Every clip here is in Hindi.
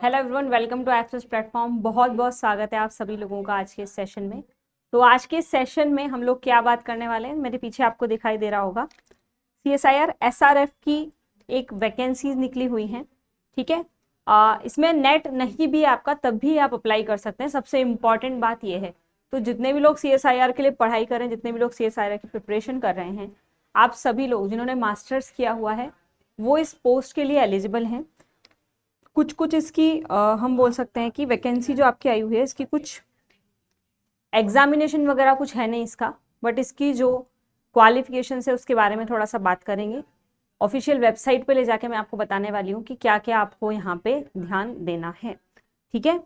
Hello everyone, welcome to access platform. बहुत बहुत स्वागत है आप सभी लोगों का आज के इस सेशन में। तो आज के सेशन में हम लोग क्या बात करने वाले हैं, मेरे पीछे आपको दिखाई दे रहा होगा सीएसआईआर एसआरएफ की एक वैकेंसीज निकली हुई हैं। ठीक है, इसमें नेट नहीं भी आपका तब भी आप अप्लाई कर सकते हैं। सबसे इम्पॉर्टेंट बात यह है, तो जितने भी लोग सीएसआईआर के लिए पढ़ाई कर रहे हैं, जितने भी लोग सीएसआईआर की प्रिपरेशन कर रहे हैं, आप सभी लोग जिन्होंने मास्टर्स किया हुआ है वो इस पोस्ट के लिए एलिजिबल हैं। कुछ कुछ इसकी हम बोल सकते हैं कि वैकेंसी जो आपकी आई हुई है, इसकी कुछ एग्जामिनेशन वगैरह कुछ है नहीं इसका, बट इसकी जो क्वालिफिकेशन है उसके बारे में थोड़ा सा बात करेंगे। ऑफिशियल वेबसाइट पे ले जाके मैं आपको बताने वाली हूँ कि क्या क्या आपको यहाँ पे ध्यान देना है। ठीक है,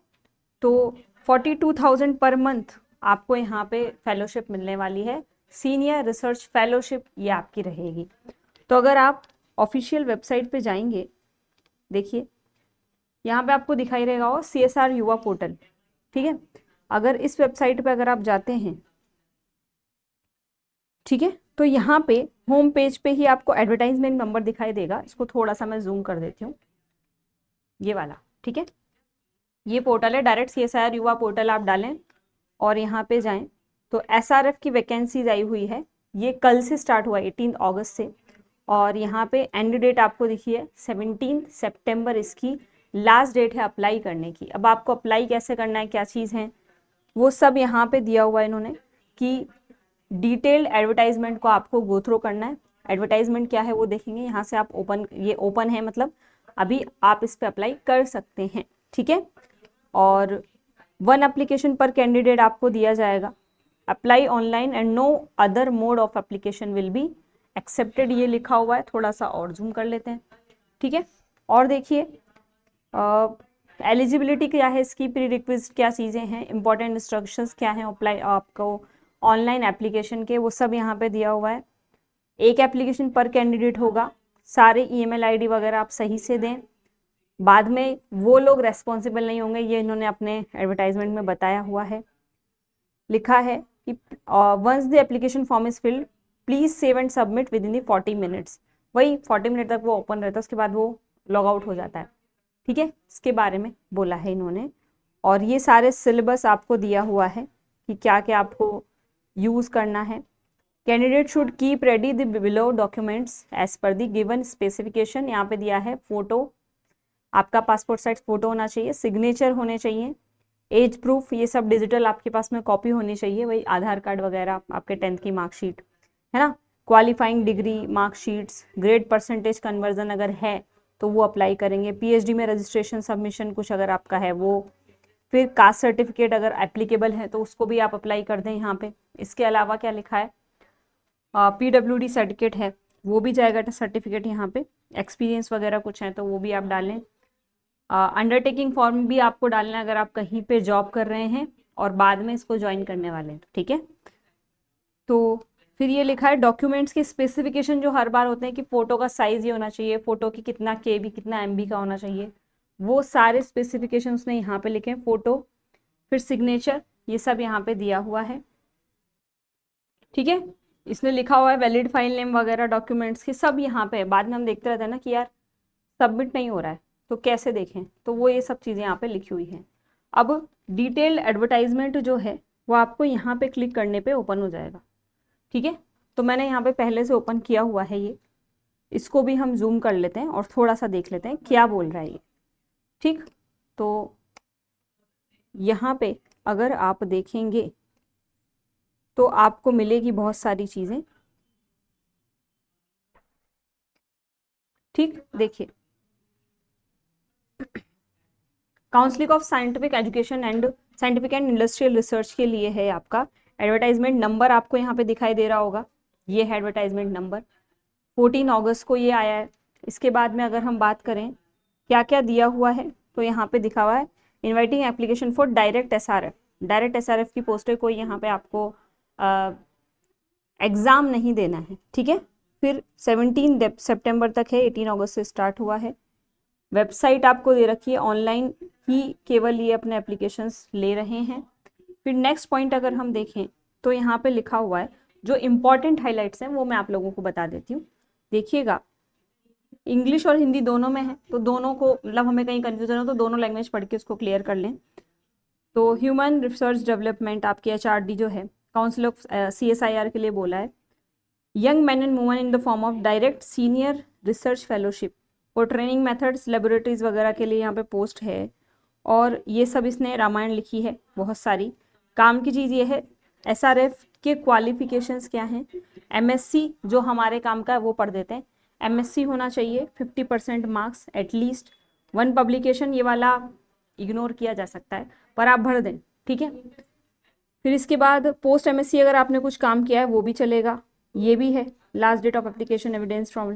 तो 42,000 पर मंथ आपको यहाँ पे फेलोशिप मिलने वाली है। सीनियर रिसर्च फेलोशिप ये आपकी रहेगी। तो अगर आप ऑफिशियल वेबसाइट पे जाएंगे, देखिए यहाँ पे आपको दिखाई रहेगा वो सीएसआर युवा पोर्टल। ठीक है, अगर इस वेबसाइट पे अगर आप जाते हैं, ठीक है, तो यहाँ पे होम पेज पे ही आपको एडवर्टाइजमेंट नंबर दिखाई देगा। इसको थोड़ा सा मैं जूम कर देती हूँ, ये वाला। ठीक है, ये पोर्टल है, डायरेक्ट सीएसआर युवा पोर्टल आप डालें और यहाँ पे जाएं तो एसआरएफ की वैकेंसीज आई हुई है। ये कल से स्टार्ट हुआ 18 अगस्त से, और यहाँ पे एंड डेट आपको दिखिए 17 सितंबर इसकी लास्ट डेट है अप्लाई करने की। अब आपको अप्लाई कैसे करना है, क्या चीज़ है, वो सब यहाँ पे दिया हुआ है इन्होंने कि डिटेल्ड एडवर्टाइजमेंट को आपको गो थ्रू करना है। एडवर्टाइजमेंट क्या है वो देखेंगे यहाँ से आप। ओपन, ये ओपन है, मतलब अभी आप इस पे अप्लाई कर सकते हैं। ठीक है, और 1 एप्लीकेशन पर कैंडिडेट आपको दिया जाएगा। Apply online and no other mode of application will be accepted, ये लिखा हुआ है। थोड़ा सा और जूम कर लेते हैं। ठीक है, और देखिए एलिजिबिलिटी क्या है इसकी, प्री रिक्विजिट क्या चीज़ें हैं, इंपॉर्टेंट इंस्ट्रक्शंस क्या हैं अप्लाई आपको ऑनलाइन एप्लीकेशन के, वो सब यहाँ पे दिया हुआ है। एक एप्लीकेशन पर कैंडिडेट होगा, सारे ईमेल आईडी वगैरह आप सही से दें। बाद में वो लोग रेस्पॉन्सिबल नहीं होंगे, ये इन्होंने अपने एडवर्टाइजमेंट में बताया हुआ है। लिखा है कि once the application form is filled please save and submit within the 40 minutes. वही 40 मिनट तक वो ओपन रहता है, उसके बाद वो लॉग आउट हो जाता है। ठीक है, इसके बारे में बोला है इन्होंने। और ये सारे सिलेबस आपको दिया हुआ है कि क्या क्या आपको यूज़ करना है। Candidate should keep ready the below documents as per the given specification. यहाँ पे दिया है फोटो, आपका पासपोर्ट साइज फोटो होना चाहिए, सिग्नेचर होने चाहिए, एज प्रूफ, ये सब डिजिटल आपके पास में कॉपी होनी चाहिए, वही आधार कार्ड वगैरह, आपके 10th की मार्कशीट है ना, qualifying degree, marksheets, grade percentage conversion अगर है तो वो अप्लाई करेंगे। पीएचडी में रजिस्ट्रेशन सबमिशन कुछ अगर आपका है वो, फिर कास्ट सर्टिफिकेट अगर एप्लीकेबल है तो उसको भी आप अप्लाई कर दें यहाँ पे। इसके अलावा क्या लिखा है, पीडब्ल्यूडी सर्टिफिकेट है वो भी जाएगा सर्टिफिकेट यहाँ पे। एक्सपीरियंस वगैरह कुछ है तो वो भी आप डालें। अंडरटेकिंग फॉर्म भी आपको डालना है अगर आप कहीं पे जॉब कर रहे हैं और बाद में इसको ज्वाइन करने वाले हैं। ठीक है, तो फिर ये लिखा है डॉक्यूमेंट्स के स्पेसिफिकेशन जो हर बार होते हैं कि फोटो का साइज ये होना चाहिए, फोटो की कितना केबी, कितना एमबी का होना चाहिए, वो सारे स्पेसिफिकेशन उसने यहाँ पे लिखे हैं। फोटो, फिर सिग्नेचर, ये सब यहाँ पे दिया हुआ है। ठीक है, इसने लिखा हुआ है वैलिड फाइल नेम वगैरह डॉक्यूमेंट्स के सब यहाँ पे है। बाद में हम देखते रहते हैं ना कि यार सबमिट नहीं हो रहा है तो कैसे देखें, तो वो ये सब चीज़ें यहाँ पे लिखी हुई हैं। अब डिटेल्ड एडवर्टाइजमेंट जो है वो आपको यहाँ पे क्लिक करने पे ओपन हो जाएगा। ठीक है, तो मैंने यहाँ पे पहले से ओपन किया हुआ है ये, इसको भी हम जूम कर लेते हैं और थोड़ा सा देख लेते हैं क्या बोल रहा है ये। ठीक, तो यहाँ पे अगर आप देखेंगे तो आपको मिलेगी बहुत सारी चीज़ें। ठीक, देखिए council of scientific education and scientific and industrial research के लिए है आपका एडवर्टाइजमेंट नंबर, आपको यहाँ पे दिखाई दे रहा होगा, ये है एडवर्टाइजमेंट नंबर। 14 अगस्त को ये आया है। इसके बाद में अगर हम बात करें क्या क्या दिया हुआ है, तो यहाँ पे दिखा हुआ है inviting application for direct SRF. Direct SRF की पोस्ट है, कोई यहाँ पे आपको एग्ज़ाम नहीं देना है। ठीक है, फिर 17 सितंबर तक है, 18 अगस्त से स्टार्ट हुआ है। वेबसाइट आपको दे रखी है, ऑनलाइन ही केवल ये अपने एप्लीकेशंस ले रहे हैं। फिर नेक्स्ट पॉइंट अगर हम देखें तो यहाँ पे लिखा हुआ है जो इम्पॉर्टेंट हाइलाइट्स हैं वो मैं आप लोगों को बता देती हूँ। देखिएगा इंग्लिश और हिंदी दोनों में है, तो दोनों को मतलब हमें कहीं कन्फ्यूजन हो तो दोनों लैंग्वेज पढ़ के उसको क्लियर कर लें। तो ह्यूमन रिसर्च डेवलपमेंट आपके HRD जो है, काउंसिल ऑफ CSIR के लिए बोला है। Young man and women in the form of direct senior research fellowship for training methods laboratories वगैरह के लिए यहाँ पे पोस्ट है। और ये सब इसने रामायण लिखी है बहुत सारी। काम की चीज़ ये है, SRF के क्वालिफिकेशंस क्या हैं। MSc जो हमारे काम का है वो पढ़ देते हैं। MSc होना चाहिए, 50% मार्क्स एटलीस्ट, 1 पब्लिकेशन, ये वाला इग्नोर किया जा सकता है पर आप भर दें, ठीक है। फिर इसके बाद पोस्ट MSc अगर आपने कुछ काम किया है वो भी चलेगा, ये भी है। Last date of application evidence from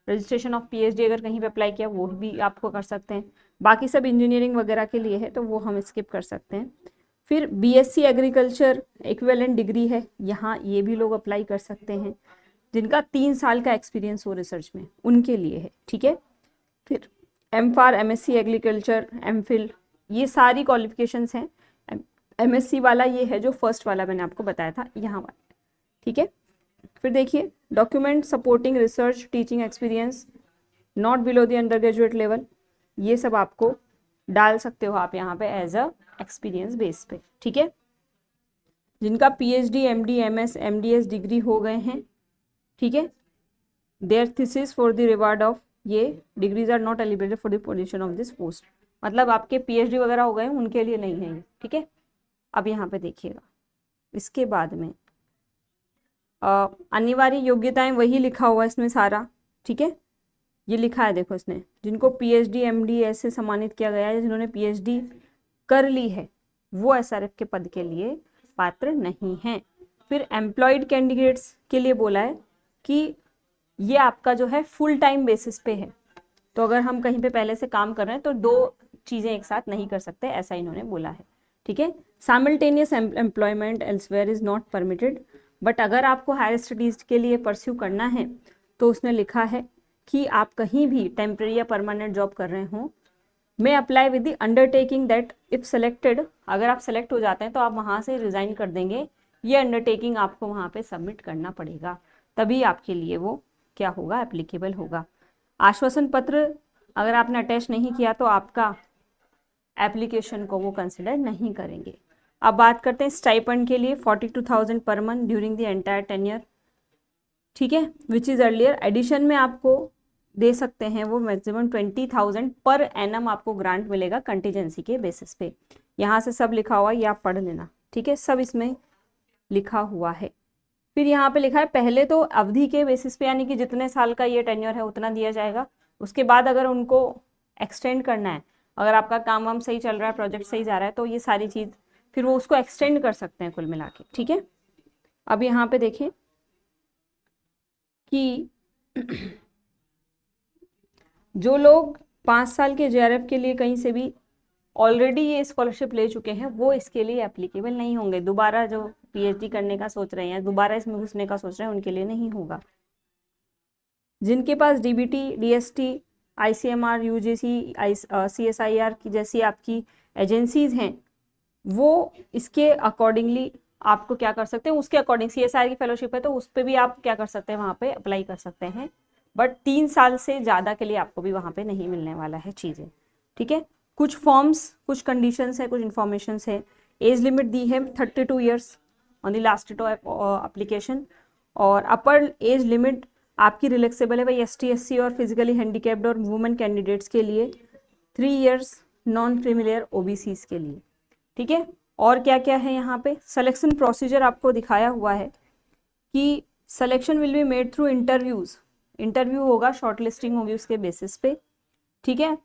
registration of PhD अगर कहीं पे अप्लाई किया वो भी आपको कर सकते हैं। बाकी सब इंजीनियरिंग वगैरह के लिए है तो वो हम स्किप कर सकते हैं। फिर BSc एग्रीकल्चर इक्विवेलेंट डिग्री है, यहाँ ये भी लोग अप्लाई कर सकते हैं जिनका 3 साल का एक्सपीरियंस हो रिसर्च में, उनके लिए है, ठीक है। फिर MPhar MSc एग्रीकल्चर MPhil, ये सारी क्वालिफिकेशंस हैं। MSc वाला ये है जो फर्स्ट वाला मैंने आपको बताया था यहाँ वाला, ठीक है। फिर देखिए document supporting research teaching experience not below the under graduate level, ये सब आपको डाल सकते हो आप यहाँ पे एज अ एक्सपीरियंस बेस पे, ठीक है। जिनका PhD MD MS MDS degree हो गए हैं, ठीक है, their thesis for the reward of ये degrees are not eligible for the position of this post, मतलब आपके PhD वगैरह हो गए हैं उनके लिए नहीं है ये, ठीक है। अब यहाँ पे देखिएगा इसके बाद में अनिवार्य योग्यताएं वही लिखा हुआ है इसमें सारा, ठीक है। ये लिखा है देखो इसने, जिनको PhD MD ऐसे सम्मानित किया गया है, जिन्होंने PhD कर ली है वो SRF के पद के लिए पात्र नहीं हैं। फिर एम्प्लॉयड कैंडिडेट्स के लिए बोला है कि ये आपका जो है फुल टाइम बेसिस पे है, तो अगर हम कहीं पे पहले से काम कर रहे हैं तो 2 चीज़ें एक साथ नहीं कर सकते, ऐसा इन्होंने बोला है, ठीक है। Simultaneous employment elsewhere is not permitted, but अगर आपको हायर स्टडीज़ के लिए परस्यू करना है तो उसने लिखा है कि आप कहीं भी टेम्प्रेरी या परमानेंट जॉब कर रहे हों, may apply with the undertaking that if selected, अगर आप सेलेक्ट हो जाते हैं तो आप वहाँ से रिज़ाइन कर देंगे, ये अंडरटेकिंग आपको वहाँ पे सबमिट करना पड़ेगा, तभी आपके लिए वो क्या होगा, एप्लीकेबल होगा। आश्वासन पत्र अगर आपने अटैच नहीं किया तो आपका एप्लीकेशन को वो कंसिडर नहीं करेंगे। अब बात करते हैं स्टाइपेंड के लिए, 42,000 per month during the entire tenure, ठीक है, विच इज़ अर्लियर। एडिशन में आपको दे सकते हैं वो मैक्सिमम 20,000 पर एनम आपको ग्रांट मिलेगा कंटीजेंसी के बेसिस पे। यहाँ से सब लिखा हुआ है, ये आप पढ़ लेना, ठीक है, सब इसमें लिखा हुआ है। फिर यहाँ पे लिखा है पहले तो अवधि के बेसिस पे, यानी कि जितने साल का ये टेन्योर है उतना दिया जाएगा, उसके बाद अगर उनको एक्सटेंड करना है, अगर आपका काम वाम सही चल रहा है, प्रोजेक्ट सही जा रहा है, तो ये सारी चीज़ फिर वो उसको एक्सटेंड कर सकते हैं कुल मिला के, ठीक है। अब यहाँ पे देखें कि जो लोग 5 साल के JRF के लिए कहीं से भी ऑलरेडी ये स्कॉलरशिप ले चुके हैं वो इसके लिए एप्लीकेबल नहीं होंगे। दोबारा जो PhD करने का सोच रहे हैं, दोबारा इसमें घुसने का सोच रहे हैं, उनके लिए नहीं होगा। जिनके पास DBT DST ICMR UGC CSIR की जैसी आपकी एजेंसीज हैं वो इसके अकॉर्डिंगली आपको क्या कर सकते हैं, उसके अकॉर्डिंग CSIR की फेलोशिप है तो उस पर भी आप क्या कर सकते हैं, वहाँ पे अप्लाई कर सकते हैं, बट 3 साल से ज़्यादा के लिए आपको भी वहाँ पे नहीं मिलने वाला है चीज़ें, ठीक है। कुछ फॉर्म्स, कुछ कंडीशंस है, कुछ इन्फॉर्मेशंस है। एज लिमिट दी है 32 years on the last date of application, और अपर एज लिमिट आपकी रिलैक्सेबल है भाई ST SC और फिजिकली हैंडीकैप्ड और वुमेन कैंडिडेट्स के लिए, 3 ईयर्स नॉन क्रीमिलियर OBCs के लिए, ठीक है। और क्या क्या है यहाँ पे, सिलेक्शन प्रोसीजर आपको दिखाया हुआ है कि selection will be made through interviews, interview होगा, शॉर्ट लिस्टिंग होगी उसके बेसिस पे, ठीक है।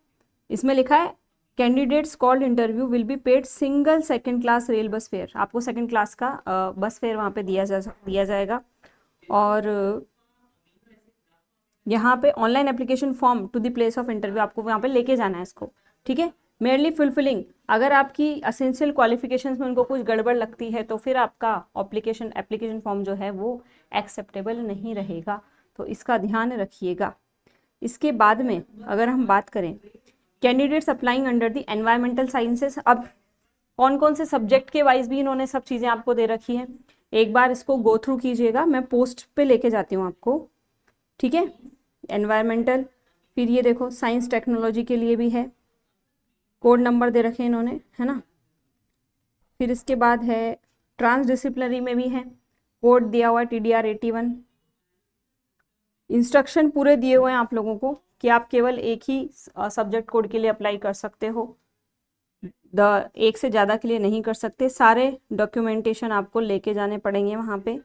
इसमें लिखा है candidates called interview will be paid single second class rail bus fair, आपको सेकंड क्लास का बस फेयर वहाँ पे दिया जाएगा। और यहाँ पे online application form to the place of interview आपको यहाँ पे लेके जाना है इसको, ठीक है। मेयरली फुलफिलिंग, अगर आपकी असेंशियल क्वालिफिकेशंस में उनको कुछ गड़बड़ लगती है तो फिर आपका एप्लीकेशन फॉर्म जो है वो एक्सेप्टेबल नहीं रहेगा, तो इसका ध्यान रखिएगा। इसके बाद में अगर हम बात करें candidates applying under the environmental sciences, अब कौन कौन से सब्जेक्ट के वाइज भी इन्होंने सब चीज़ें आपको दे रखी हैं, एक बार इसको गो थ्रू कीजिएगा, मैं पोस्ट पे लेके जाती हूँ आपको, ठीक है। एनवायरमेंटल फिर ये देखो साइंस टेक्नोलॉजी के लिए भी है, कोड नंबर दे रखे हैं इन्होंने, है ना। फिर इसके बाद है ट्रांसडिसिप्लिनरी में भी है, कोड दिया हुआ है TDR 81। इंस्ट्रक्शन पूरे दिए हुए हैं आप लोगों को कि आप केवल एक ही सब्जेक्ट कोड के लिए अप्लाई कर सकते हो, एक से ज़्यादा के लिए नहीं कर सकते। सारे डॉक्यूमेंटेशन आपको लेके जाने पड़ेंगे वहाँ पे।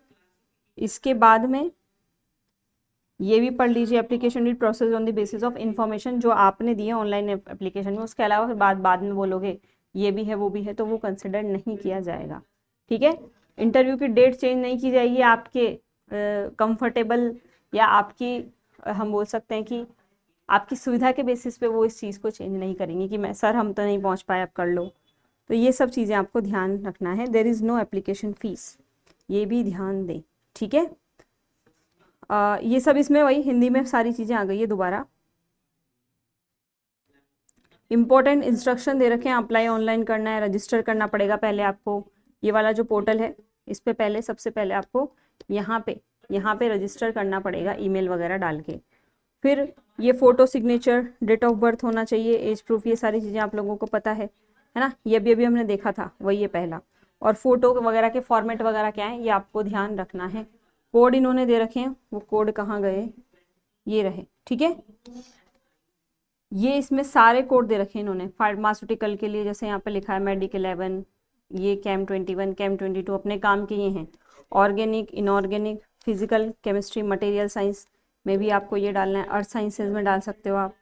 इसके बाद में ये भी पढ़ लीजिए, application need process on the basis of information जो आपने दिए ऑनलाइन एप्लीकेशन में। उसके अलावा फिर बाद में बोलोगे ये भी है वो भी है, तो वो कंसिडर नहीं किया जाएगा, ठीक है। इंटरव्यू की डेट चेंज नहीं की जाएगी, आपके कंफर्टेबल या आपकी हम बोल सकते हैं कि आपकी सुविधा के बेसिस पे वो इस चीज़ को चेंज नहीं करेंगे कि मैं सर हम तो नहीं पहुंच पाए, आप कर लो। तो ये सब चीज़ें आपको ध्यान रखना है। There is no application fee, ये भी ध्यान दें, ठीक है। ये सब इसमें वही हिंदी में सारी चीज़ें आ गई है दोबारा। इंपॉर्टेंट इंस्ट्रक्शन दे रखे हैं, अप्लाई ऑनलाइन करना है, रजिस्टर करना पड़ेगा पहले आपको। ये वाला जो पोर्टल है इस पे पहले सबसे पहले आपको यहाँ पे रजिस्टर करना पड़ेगा ईमेल वगैरह डाल के। फिर ये photo signature, date of birth होना चाहिए, एज प्रूफ, ये सारी चीज़ें आप लोगों को पता है ना। ये भी अभी हमने देखा था, वही है पहला। और फोटो वगैरह के फॉर्मेट वगैरह क्या है ये आपको ध्यान रखना है। कोड इन्होंने दे रखे हैं, वो कोड कहाँ गए, ये रहे, ठीक है। ये इसमें सारे कोड दे रखे हैं इन्होंने फार्मास्यूटिकल के लिए, जैसे यहाँ पे लिखा है मेडिकल 11, ये कैम 21, कैम 22 अपने काम के ये हैं। Organic, inorganic, physical, chemistry, material science में भी आपको ये डालना है, अर्थ साइंसेज में डाल सकते हो आप,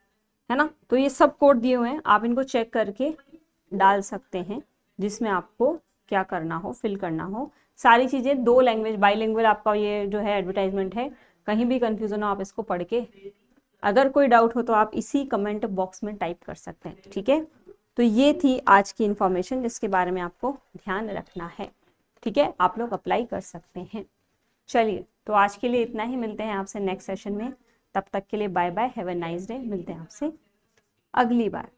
है ना। तो ये सब कोड दिए हुए हैं, आप इनको चेक करके डाल सकते हैं जिसमें आपको क्या करना हो, फिल करना हो। सारी चीज़ें 2 लैंग्वेज, बाईलिंगुअल आपका ये जो है एडवर्टाइजमेंट है, कहीं भी कंफ्यूजन हो आप इसको पढ़ के, अगर कोई डाउट हो तो आप इसी कमेंट बॉक्स में टाइप कर सकते हैं, ठीक है। तो ये थी आज की इन्फॉर्मेशन जिसके बारे में आपको ध्यान रखना है, ठीक है। आप लोग अप्लाई कर सकते हैं। चलिए, तो आज के लिए इतना ही, मिलते हैं आपसे नेक्स्ट सेशन में। तब तक के लिए bye bye, have a nice day. मिलते हैं आपसे अगली बार।